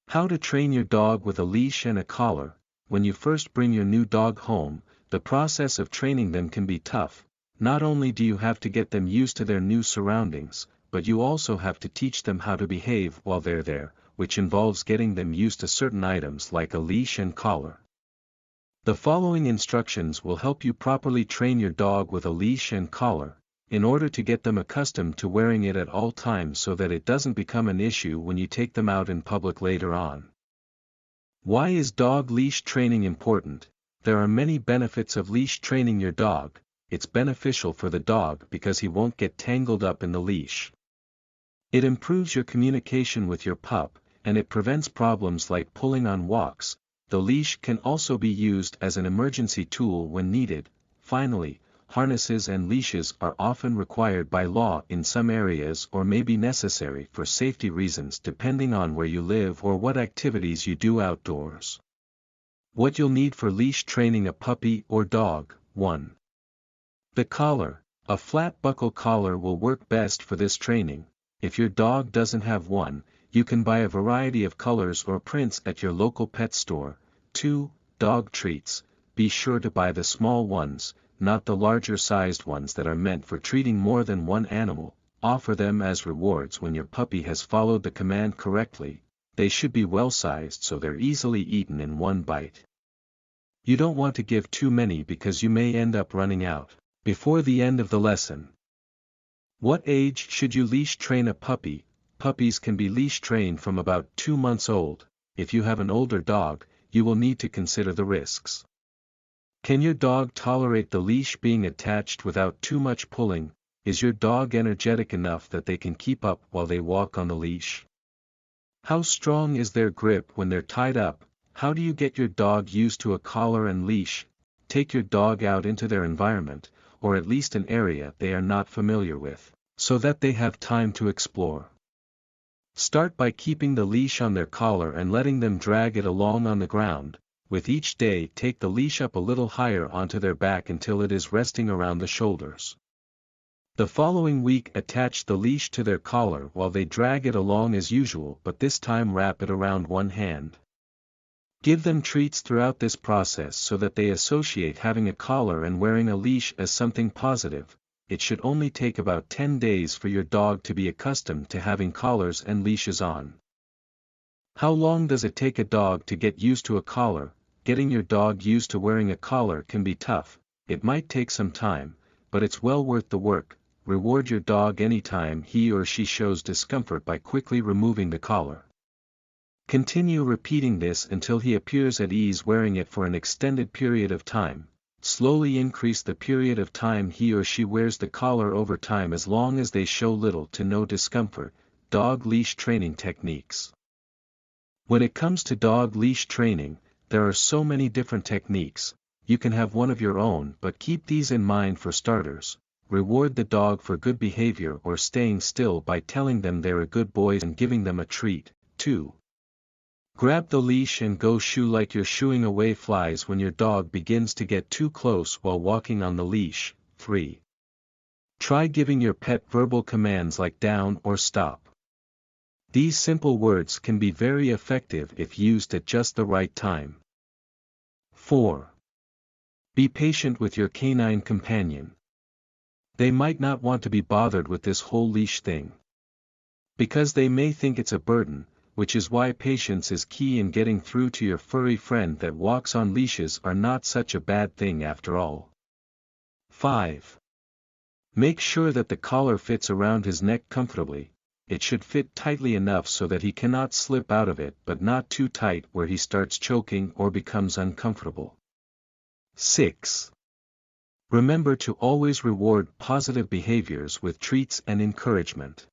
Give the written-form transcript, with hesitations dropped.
How to train your dog with a leash and a collar. When you first bring your new dog home, the process of training them can be tough. Not only do you have to get them used to their new surroundings, but you also have to teach them how to behave while they're there, which involves getting them used to certain items like a leash and collar. The following instructions will help you properly train your dog with a leash and collar, in order to get them accustomed to wearing it at all times so that it doesn't become an issue when you take them out in public later on. Why is dog leash training important? There are many benefits of leash training your dog. It's beneficial for the dog because he won't get tangled up in the leash. It improves your communication with your pup, and it prevents problems like pulling on walks. The leash can also be used as an emergency tool when needed. Finally, harnesses and leashes are often required by law in some areas or may be necessary for safety reasons depending on where you live or what activities you do outdoors. What you'll need for leash training a puppy or dog. 1. The collar. A flat buckle collar will work best for this training. If your dog doesn't have one, you can buy a variety of colors or prints at your local pet store. 2. Dog treats. Be sure to buy the small ones, not the larger sized ones that are meant for treating more than one animal. Offer them as rewards when your puppy has followed the command correctly. They should be well sized so they're easily eaten in one bite. You don't want to give too many because you may end up running out before the end of the lesson. What age should you leash train a puppy? Puppies can be leash trained from about 2 months old. If you have an older dog, you will need to consider the risks. Can your dog tolerate the leash being attached without too much pulling? Is your dog energetic enough that they can keep up while they walk on the leash? How strong is their grip when they're tied up? How do you get your dog used to a collar and leash? Take your dog out into their environment, or at least an area they are not familiar with, so that they have time to explore. Start by keeping the leash on their collar and letting them drag it along on the ground. With each day, take the leash up a little higher onto their back until it is resting around the shoulders. The following week, attach the leash to their collar while they drag it along as usual, but this time wrap it around one hand. Give them treats throughout this process so that they associate having a collar and wearing a leash as something positive. It should only take about 10 days for your dog to be accustomed to having collars and leashes on. How long does it take a dog to get used to a collar? Getting your dog used to wearing a collar can be tough. It might take some time, but it's well worth the work. Reward your dog anytime he or she shows discomfort by quickly removing the collar. Continue repeating this until he appears at ease wearing it for an extended period of time. Slowly increase the period of time he or she wears the collar over time as long as they show little to no discomfort. Dog leash training techniques. When it comes to dog leash training, there are so many different techniques. You can have one of your own, but keep these in mind for starters. Reward the dog for good behavior or staying still by telling them they're a good boy and giving them a treat. 2. Grab the leash and go shoo like you're shooing away flies when your dog begins to get too close while walking on the leash. 3. Try giving your pet verbal commands like down or stop. These simple words can be very effective if used at just the right time. 4. Be patient with your canine companion. They might not want to be bothered with this whole leash thing, because they may think it's a burden, which is why patience is key in getting through to your furry friend that walks on leashes are not such a bad thing after all. 5. Make sure that the collar fits around his neck comfortably. It should fit tightly enough so that he cannot slip out of it, but not too tight where he starts choking or becomes uncomfortable. 6. Remember to always reward positive behaviors with treats and encouragement.